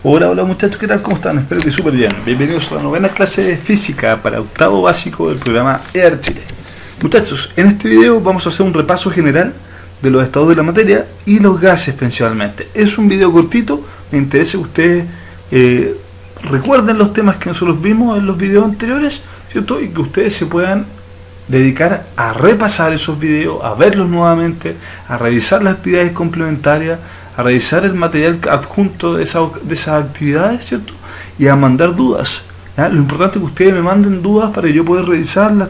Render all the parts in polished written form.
Hola, hola muchachos, ¿qué tal? ¿Cómo están? Espero que súper bien. Bienvenidos a la novena clase de física para octavo básico del programa EAR Chile. Muchachos, en este video vamos a hacer un repaso general de los estados de la materia y los gases principalmente. Es un video cortito, me interesa que ustedes recuerden los temas que nosotros vimos en los videos anteriores, ¿cierto? Y que ustedes se puedan dedicar a repasar esos videos, a verlos nuevamente, a revisar las actividades complementarias, a revisar el material adjunto de esas actividades, ¿cierto? Y a mandar dudas, ¿ya? Lo importante es que ustedes me manden dudas para que yo pueda revisarlas,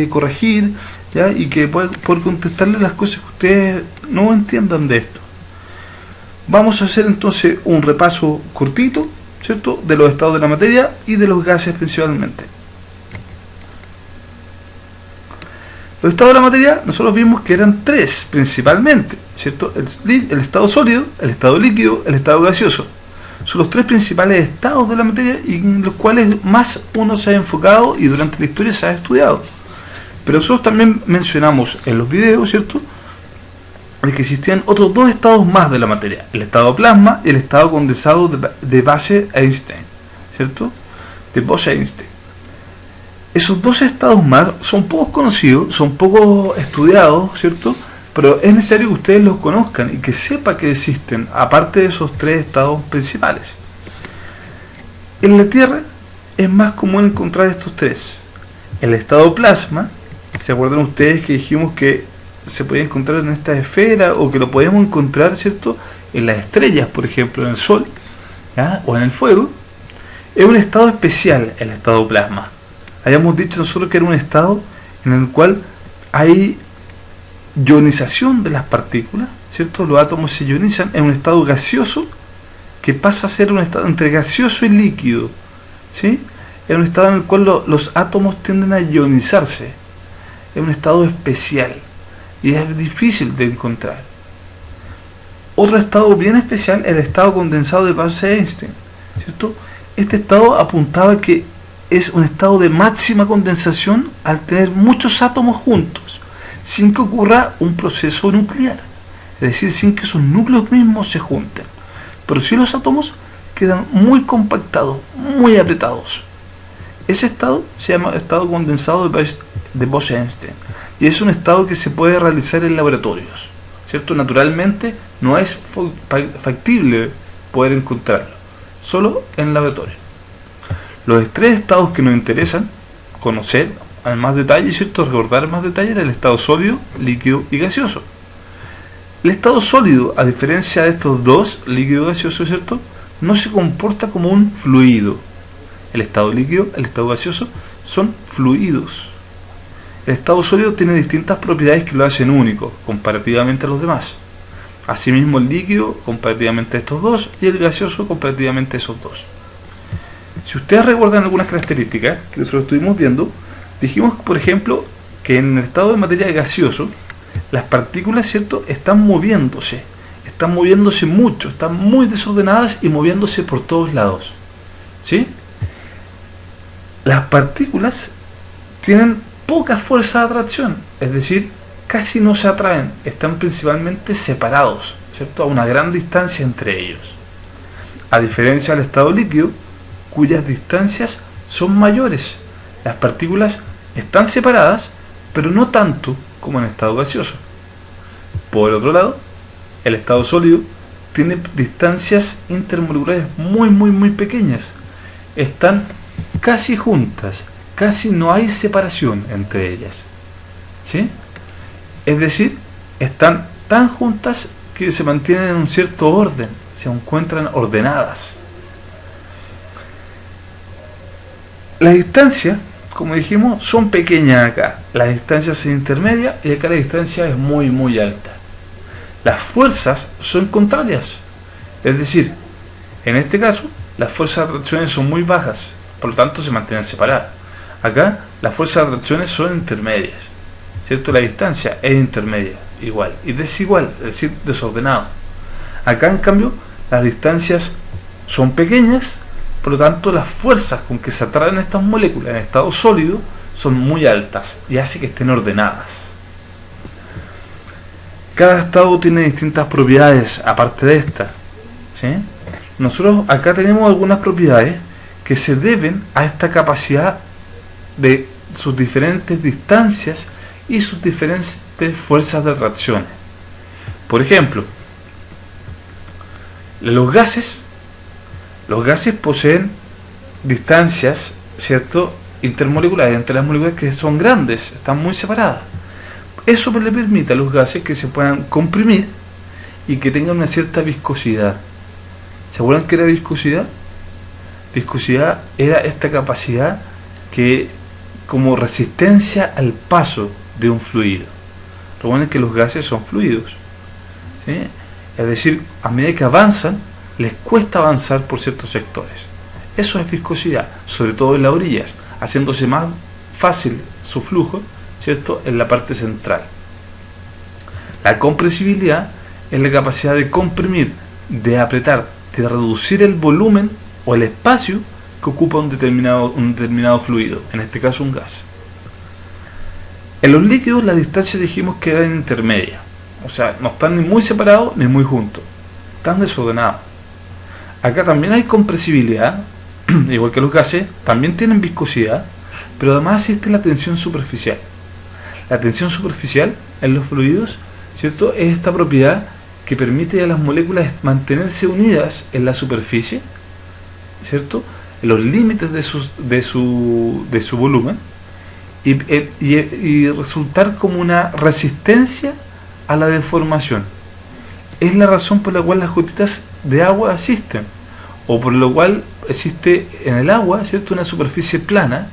corregir, ¿ya? Y que pueda contestarles las cosas que ustedes no entiendan de esto. Vamos a hacer entonces un repaso cortito, ¿cierto? De los estados de la materia y de los gases principalmente. Los estados de la materia nosotros vimos que eran tres principalmente, ¿cierto? El estado sólido, el estado líquido, el estado gaseoso. Son los tres principales estados de la materia y en los cuales más uno se ha enfocado y durante la historia se ha estudiado. Pero nosotros también mencionamos en los videos, ¿cierto?, de que existían otros dos estados más de la materia, el estado plasma y el estado condensado de Bose-Einstein, ¿cierto? De Bose-Einstein. Esos dos estados más son pocos conocidos, son poco estudiados, ¿cierto? Pero es necesario que ustedes los conozcan y que sepan que existen, aparte de esos tres estados principales. En la Tierra es más común encontrar estos tres. El estado plasma, ¿se acuerdan ustedes que dijimos que se podía encontrar en esta esfera o que lo podemos encontrar, ¿cierto?, en las estrellas, por ejemplo, en el Sol, ¿ya?, o en el fuego? Es un estado especial, el estado plasma. Habíamos dicho nosotros que era un estado en el cual hay ionización de las partículas, ¿cierto? Los átomos se ionizan en un estado gaseoso que pasa a ser un estado entre gaseoso y líquido, ¿sí? Es un estado en el cual los átomos tienden a ionizarse. Es un estado especial y es difícil de encontrar. Otro estado bien especial es el estado condensado de Bose-Einstein, ¿cierto? Este estado apuntaba que es un estado de máxima condensación al tener muchos átomos juntos, sin que ocurra un proceso nuclear, es decir, sin que esos núcleos mismos se junten, pero sí los átomos quedan muy compactados, muy apretados. Ese estado se llama estado condensado de Bose-Einstein y es un estado que se puede realizar en laboratorios, ¿cierto? Naturalmente no es factible poder encontrarlo, solo en laboratorio. Los tres estados que nos interesan conocer en más detalle, ¿cierto?, recordar en más detalle, era el estado sólido, líquido y gaseoso. El estado sólido, a diferencia de estos dos, líquido y gaseoso, ¿cierto?, no se comporta como un fluido. El estado líquido, el estado gaseoso son fluidos. El estado sólido tiene distintas propiedades que lo hacen único comparativamente a los demás. Asimismo, el líquido comparativamente a estos dos y el gaseoso comparativamente a esos dos. Si ustedes recuerdan algunas características que nosotros estuvimos viendo, dijimos, por ejemplo, que en el estado de materia gaseoso, las partículas, ¿cierto?, están moviéndose mucho, están muy desordenadas y moviéndose por todos lados, ¿sí? Las partículas tienen poca fuerza de atracción, es decir, casi no se atraen, están principalmente separados, ¿cierto?, a una gran distancia entre ellos. A diferencia del estado líquido, cuyas distancias son mayores. Las partículas están separadas, pero no tanto como en el estado gaseoso. Por el otro lado, el estado sólido tiene distancias intermoleculares muy pequeñas. Están casi juntas, casi no hay separación entre ellas, ¿sí? Es decir, están tan juntas que se mantienen en un cierto orden, se encuentran ordenadas. Las distancias, como dijimos, son pequeñas acá. Las distancias son intermedias y acá la distancia es muy alta. Las fuerzas son contrarias. Es decir, en este caso, las fuerzas de atracción son muy bajas, por lo tanto se mantienen separadas. Acá, las fuerzas de atracción son intermedias, ¿cierto? La distancia es intermedia, igual, y desigual, es decir, desordenado. Acá, en cambio, las distancias son pequeñas, por lo tanto, las fuerzas con que se atraen estas moléculas en estado sólido son muy altas y hace que estén ordenadas. Cada estado tiene distintas propiedades aparte de esta, ¿sí? nosotros acá tenemos algunas propiedades que se deben a esta capacidad de sus diferentes distancias y sus diferentes fuerzas de atracción. Por ejemplo, los gases poseen distancias, ¿cierto?, intermoleculares entre las moléculas que son grandes, están muy separadas. Eso le permite a los gases que se puedan comprimir y que tengan una cierta viscosidad. ¿Se acuerdan qué era viscosidad? Viscosidad era esta capacidad que como resistencia al paso de un fluido. Recuerden que los gases son fluidos, ¿sí? Es decir, a medida que avanzan, les cuesta avanzar por ciertos sectores. Eso es viscosidad, sobre todo en las orillas, haciéndose más fácil su flujo, ¿cierto?, en la parte central. La compresibilidad es la capacidad de comprimir, de apretar, de reducir el volumen o el espacio que ocupa un determinado fluido, en este caso un gas. En los líquidos las distancias dijimos que eran intermedias, o sea, no están ni muy separados ni muy juntos, están desordenados. Acá también hay compresibilidad, igual que los gases, también tienen viscosidad, pero además existe la tensión superficial. La tensión superficial en los fluidos, ¿cierto?, es esta propiedad que permite a las moléculas mantenerse unidas en la superficie, ¿cierto?, en los límites de su volumen, y resultar como una resistencia a la deformación. Es la razón por la cual las gotitas de agua existen, o por lo cual existe en el agua, ¿cierto?, una superficie plana,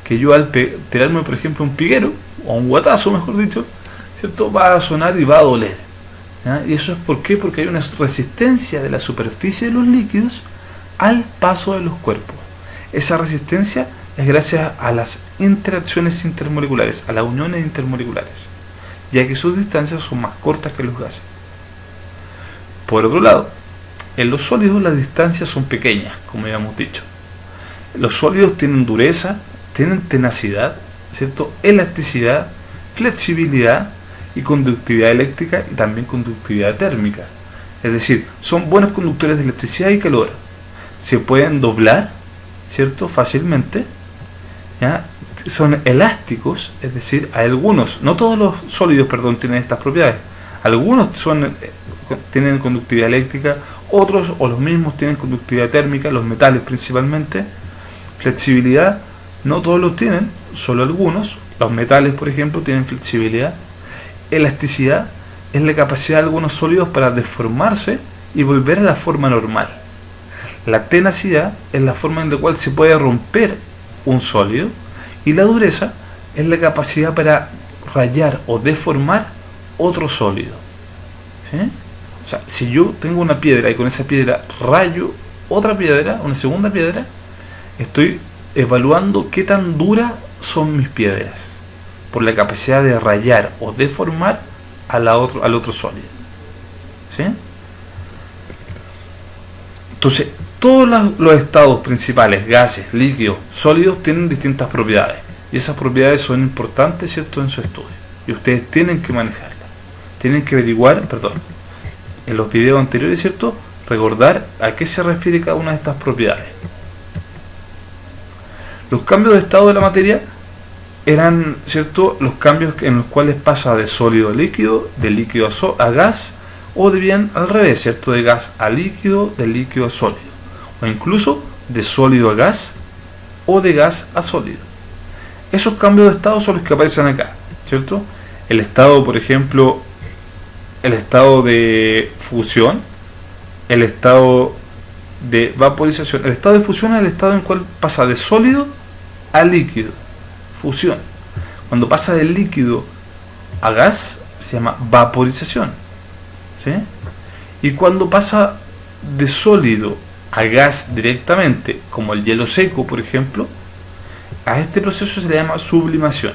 que yo al tirarme, por ejemplo, un piguero, o un guatazo, mejor dicho, ¿cierto?, va a sonar y va a doler, ¿ya? Y eso es ¿por qué? Porque hay una resistencia de la superficie de los líquidos al paso de los cuerpos. Esa resistencia es gracias a las interacciones intermoleculares, a las uniones intermoleculares, ya que sus distancias son más cortas que los gases. Por otro lado, en los sólidos las distancias son pequeñas, como ya hemos dicho. Los sólidos tienen dureza, tienen tenacidad, ¿cierto?, elasticidad, flexibilidad y conductividad eléctrica y también conductividad térmica. Es decir, son buenos conductores de electricidad y calor. Se pueden doblar, ¿cierto?, fácilmente, ¿ya? Son elásticos, es decir, hay algunos, no todos los sólidos, tienen estas propiedades. Algunos tienen conductividad eléctrica, otros o los mismos tienen conductividad térmica, los metales principalmente. Flexibilidad, no todos los tienen, solo algunos. Los metales, por ejemplo, tienen flexibilidad. Elasticidad es la capacidad de algunos sólidos para deformarse y volver a la forma normal. La tenacidad es la forma en la cual se puede romper un sólido, y la dureza es la capacidad para rayar o deformar otro sólido, ¿sí? O sea, si yo tengo una piedra y con esa piedra rayo otra piedra, una segunda piedra, estoy evaluando qué tan duras son mis piedras por la capacidad de rayar o deformar al otro sólido, ¿sí? Entonces, todos los estados principales, gases, líquidos, sólidos, tienen distintas propiedades, y esas propiedades son importantes, ¿cierto?, en su estudio, y ustedes tienen que manejarlas, tienen que averiguar, en los videos anteriores, ¿cierto?, recordar a qué se refiere cada una de estas propiedades. Los cambios de estado de la materia eran, ¿cierto?, los cambios en los cuales pasa de sólido a líquido, de líquido a gas, o de bien al revés, ¿cierto?, de gas a líquido, de líquido a sólido, o incluso de sólido a gas o de gas a sólido. Esos cambios de estado son los que aparecen acá, ¿cierto? El estado, por ejemplo, el estado de fusión, el estado de vaporización. El estado de fusión es el estado en el cual pasa de sólido a líquido, fusión. Cuando pasa del líquido a gas se llama vaporización, ¿sí? Y cuando pasa de sólido a gas directamente, como el hielo seco, por ejemplo, a este proceso se le llama sublimación.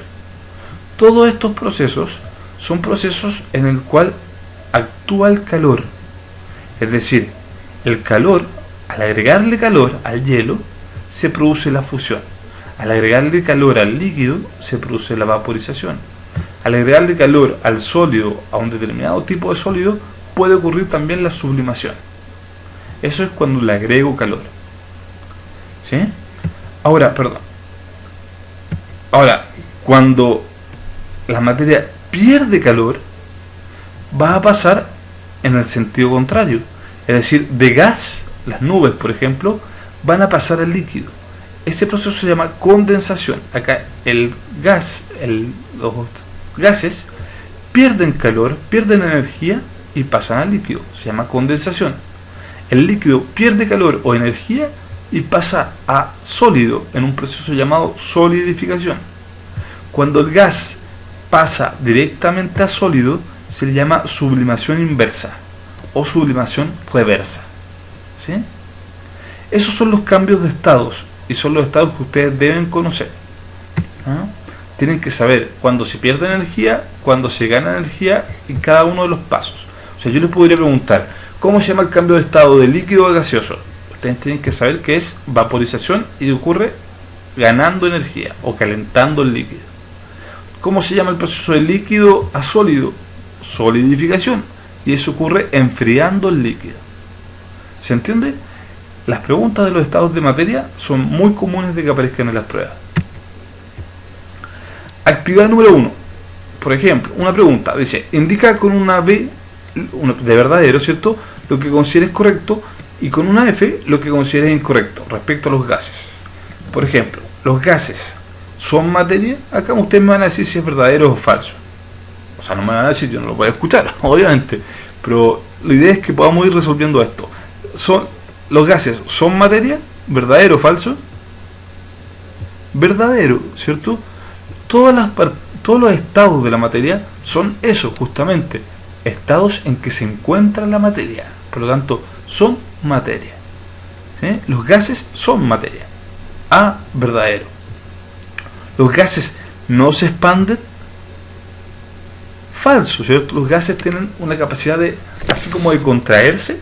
Todos estos procesos son procesos en el cual actúa el calor, es decir, el calor, al agregarle calor al hielo, se produce la fusión. Al agregarle calor al líquido, se produce la vaporización. Al agregarle calor al sólido, a un determinado tipo de sólido, puede ocurrir también la sublimación. Eso es cuando le agrego calor. ¿Sí? Ahora, cuando la materia pierde calor, va a pasar en el sentido contrario. Es decir, de gas, las nubes, por ejemplo, van a pasar al líquido. Ese proceso se llama condensación. Acá los gases pierden calor, pierden energía y pasan al líquido. Se llama condensación. El líquido pierde calor o energía y pasa a sólido en un proceso llamado solidificación. Cuando el gas pasa directamente a sólido, se le llama sublimación inversa o sublimación reversa. ¿Sí? Esos son los cambios de estados y son los estados que ustedes deben conocer. ¿Ah? Tienen que saber cuándo se pierde energía, cuándo se gana energía en cada uno de los pasos. O sea, yo les podría preguntar, ¿cómo se llama el cambio de estado de líquido a gaseoso? Ustedes tienen que saber que es vaporización y ocurre ganando energía o calentando el líquido. ¿Cómo se llama el proceso de líquido a sólido? Solidificación. Y eso ocurre enfriando el líquido. ¿Se entiende? Las preguntas de los estados de materia son muy comunes de que aparezcan en las pruebas. Actividad número 1. Por ejemplo, una pregunta dice, indica con una B de verdadero, ¿cierto?, lo que consideres correcto, y con una F lo que consideres incorrecto respecto a los gases. Por ejemplo, los gases son materia. Acá ustedes me van a decir si es verdadero o falso. O sea, no me van a decir, yo no lo voy a escuchar, obviamente, pero la idea es que podamos ir resolviendo esto. Los gases son materia, verdadero o falso. Verdadero, ¿cierto? Todos los estados de la materia son eso, justamente, estados en que se encuentra la materia. Por lo tanto, son materia. ¿Sí? Los gases son materia. A, verdadero. Los gases no se expanden. Falso, ¿cierto? Los gases tienen una capacidad de, así como de contraerse,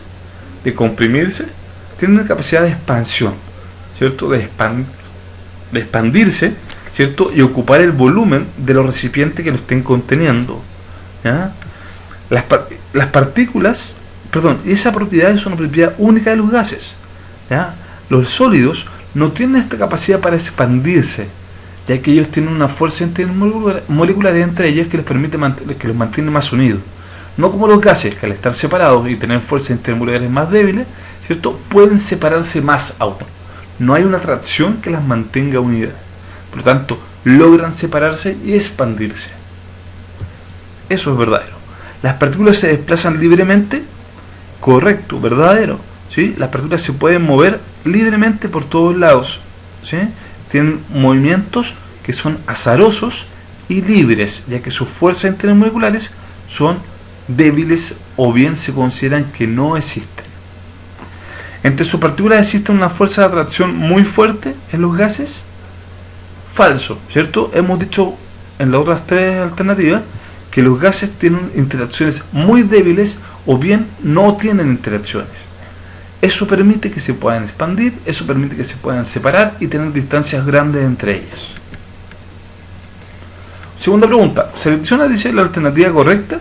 de comprimirse, tienen una capacidad de expansión, ¿cierto? De expandirse, ¿cierto? Y ocupar el volumen de los recipientes que lo estén conteniendo. ¿Ya? Las partículas, y esa propiedad es una propiedad única de los gases. ¿Ya? Los sólidos no tienen esta capacidad para expandirse, ya que ellos tienen una fuerza intermolecular entre ellos que les permite que los mantiene más unidos. No como los gases, que al estar separados y tener fuerzas intermoleculares más débiles, ¿cierto?, pueden separarse más aún. No hay una atracción que las mantenga unidas. Por lo tanto, logran separarse y expandirse. Eso es verdadero. ¿Las partículas se desplazan libremente? Correcto, verdadero. ¿Sí? Las partículas se pueden mover libremente por todos lados. ¿Sí? Tienen movimientos que son azarosos y libres, ya que sus fuerzas intermoleculares son débiles o bien se consideran que no existen. Entre sus partículas existe una fuerza de atracción muy fuerte en los gases. Falso, ¿cierto? Hemos dicho en las otras tres alternativas que los gases tienen interacciones muy débiles o bien no tienen interacciones. Eso permite que se puedan expandir, eso permite que se puedan separar y tener distancias grandes entre ellas. Segunda pregunta. Selecciona, dice, la alternativa correcta.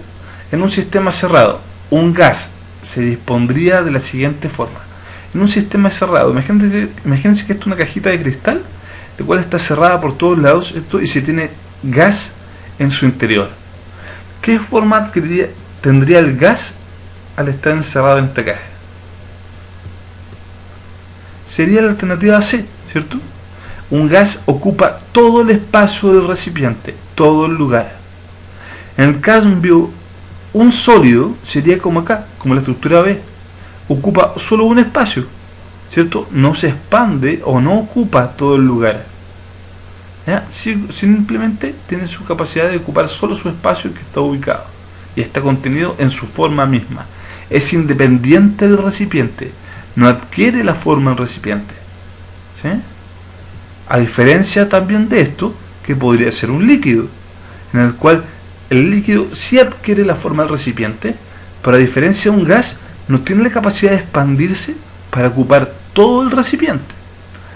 En un sistema cerrado, un gas se dispondría de la siguiente forma. En un sistema cerrado, imagínense que esto es una cajita de cristal, la cual está cerrada por todos lados, y se tiene gas en su interior. ¿Qué forma tendría el gas al estar encerrado en esta caja? Sería la alternativa C, ¿cierto? Un gas ocupa todo el espacio del recipiente, todo el lugar. En el cambio, un sólido sería como acá, como la estructura B. Ocupa solo un espacio, ¿cierto? No se expande o no ocupa todo el lugar. ¿Ya? Simplemente tiene su capacidad de ocupar solo su espacio que está ubicado y está contenido en su forma misma. Es independiente del recipiente, no adquiere la forma del recipiente. ¿Sí? A diferencia también de esto, que podría ser un líquido, en el cual el líquido sí adquiere la forma del recipiente, pero a diferencia de un gas, no tiene la capacidad de expandirse para ocupar todo el recipiente,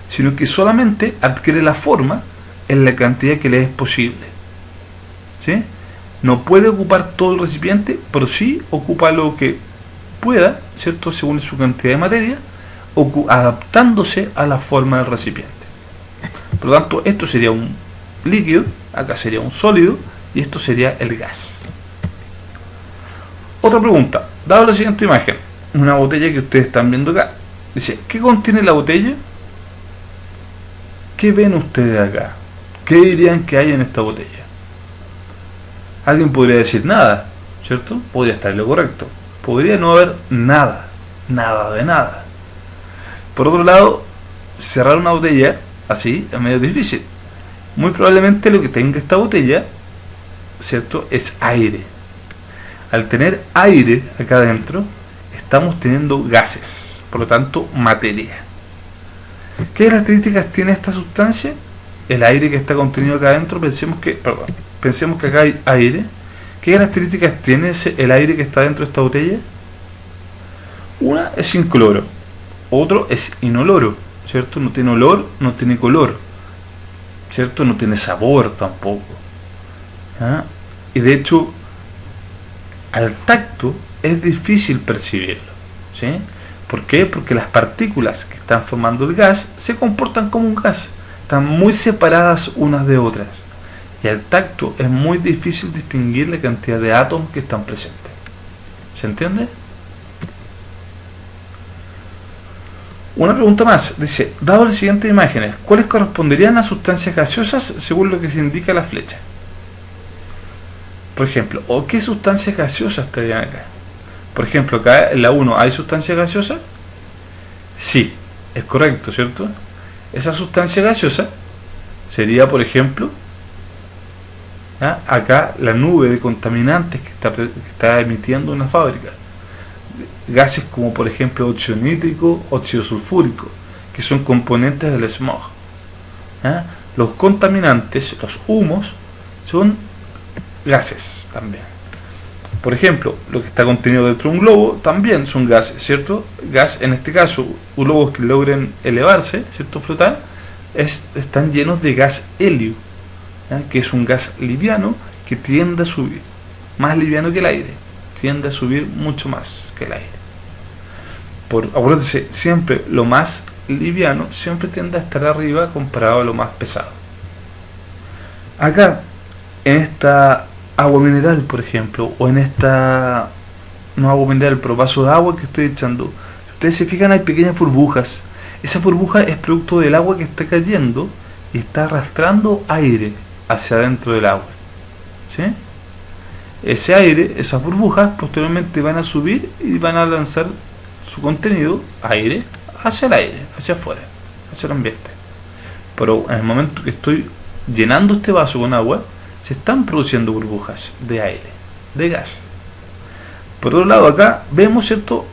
sino que solamente adquiere la forma en la cantidad que le es posible. ¿Sí? No puede ocupar todo el recipiente, pero sí ocupa lo que pueda, ¿cierto?, según su cantidad de materia, adaptándose a la forma del recipiente. Por lo tanto, esto sería un líquido, acá sería un sólido, y esto sería el gas. Otra pregunta, dado la siguiente imagen, una botella que ustedes están viendo acá, dice, ¿qué contiene la botella? ¿Qué ven ustedes acá? ¿Qué dirían que hay en esta botella? Alguien podría decir nada, ¿cierto? Podría estar en lo correcto. Podría no haber nada, nada de nada. Por otro lado, cerrar una botella así es medio difícil. Muy probablemente lo que tenga esta botella, ¿cierto?, es aire. Al tener aire acá adentro, estamos teniendo gases, por lo tanto, materia. ¿Qué características tiene esta sustancia? El aire que está contenido acá adentro, pensemos que acá hay aire. ¿Qué características tiene el aire que está dentro de esta botella? Una es incoloro, otro es inoloro, ¿cierto? No tiene olor, no tiene color, ¿cierto? No tiene sabor tampoco. ¿Ah? Y de hecho, al tacto es difícil percibirlo, ¿sí? ¿Por qué? Porque las partículas que están formando el gas se comportan como un gas, están muy separadas unas de otras, y al tacto es muy difícil distinguir la cantidad de átomos que están presentes. ¿Se entiende? Una pregunta más, dice, dado las siguientes imágenes, ¿cuáles corresponderían a sustancias gaseosas según lo que se indica la flecha? Por ejemplo, ¿o qué sustancias gaseosas estarían acá? Por ejemplo, acá en la 1, ¿hay sustancias gaseosas? Sí, es correcto, ¿cierto? Esa sustancia gaseosa sería, por ejemplo, ¿ah?, acá la nube de contaminantes que está emitiendo una fábrica. Gases como, por ejemplo, óxido nítrico, óxido sulfúrico, que son componentes del smog. ¿Ah? Los contaminantes, los humos, son gases también. Por ejemplo, lo que está contenido dentro de un globo también son gases, ¿cierto? Gas, en este caso, globos que logren elevarse, ¿cierto?, flotar, están llenos de gas helio, ¿eh?, que es un gas liviano que tiende a subir, más liviano que el aire, tiende a subir mucho más que el aire. Acuérdense, siempre lo más liviano siempre tiende a estar arriba comparado a lo más pesado. Acá, en esta agua mineral, por ejemplo, o en esta, no agua mineral, pero vaso de agua que estoy echando, si ustedes se fijan, hay pequeñas burbujas. Esa burbuja es producto del agua que está cayendo y está arrastrando aire hacia adentro del agua, ¿sí? Ese aire, esas burbujas, posteriormente van a subir y van a lanzar su contenido, aire, hacia el aire, hacia afuera, hacia el ambiente. Pero en el momento que estoy llenando este vaso con agua, se están produciendo burbujas de aire, de gas. Por otro lado, acá vemos, ¿cierto?,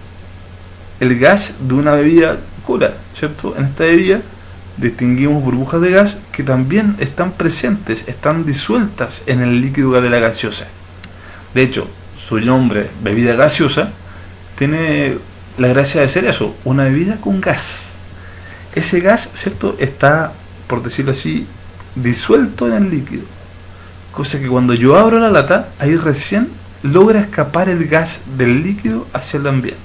el gas de una bebida cola, ¿cierto? En esta bebida distinguimos burbujas de gas que también están presentes, están disueltas en el líquido de la gaseosa. De hecho, su nombre, bebida gaseosa, tiene la gracia de ser eso, una bebida con gas. Ese gas, ¿cierto?, está, por decirlo así, disuelto en el líquido. Cosa que cuando yo abro la lata, ahí recién logra escapar el gas del líquido hacia el ambiente.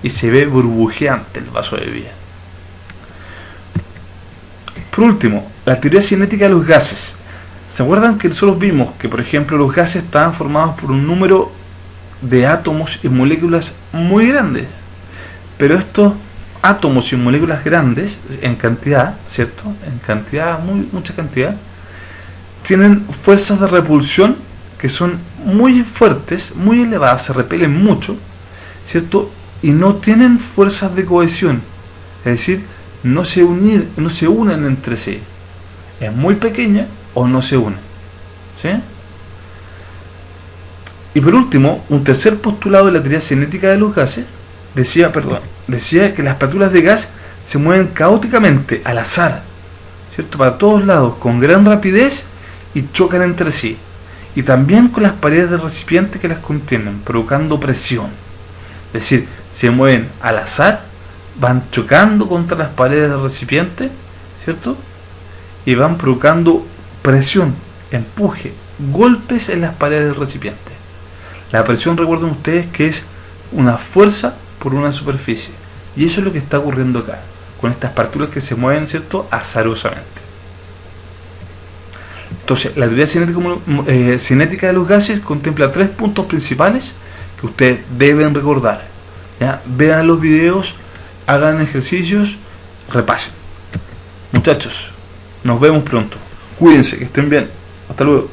Y se ve burbujeante el vaso de bebida. Por último, la teoría cinética de los gases. ¿Se acuerdan que nosotros vimos que, por ejemplo, los gases estaban formados por un número de átomos y moléculas muy grandes? Pero estos átomos y moléculas grandes, en cantidad, ¿cierto?, en cantidad, mucha cantidad, tienen fuerzas de repulsión que son muy fuertes, muy elevadas, se repelen mucho, ¿cierto?, y no tienen fuerzas de cohesión, es decir, no se unen entre sí. Es muy pequeña o no se unen, ¿sí? Y por último, un tercer postulado de la teoría cinética de los gases decía que las partículas de gas se mueven caóticamente, al azar, ¿cierto?, para todos lados, con gran rapidez, y chocan entre sí, y también con las paredes del recipiente que las contienen, provocando presión. Es decir, se mueven al azar, van chocando contra las paredes del recipiente, ¿cierto?, y van provocando presión, empuje, golpes en las paredes del recipiente. La presión, recuerden ustedes, que es una fuerza por una superficie. Y eso es lo que está ocurriendo acá, con estas partículas que se mueven, ¿cierto?, azarosamente. Entonces, la teoría cinética de los gases contempla 3 puntos principales que ustedes deben recordar. ¿Ya? Vean los videos, hagan ejercicios, repasen. Muchachos, nos vemos pronto. Cuídense, que estén bien. Hasta luego.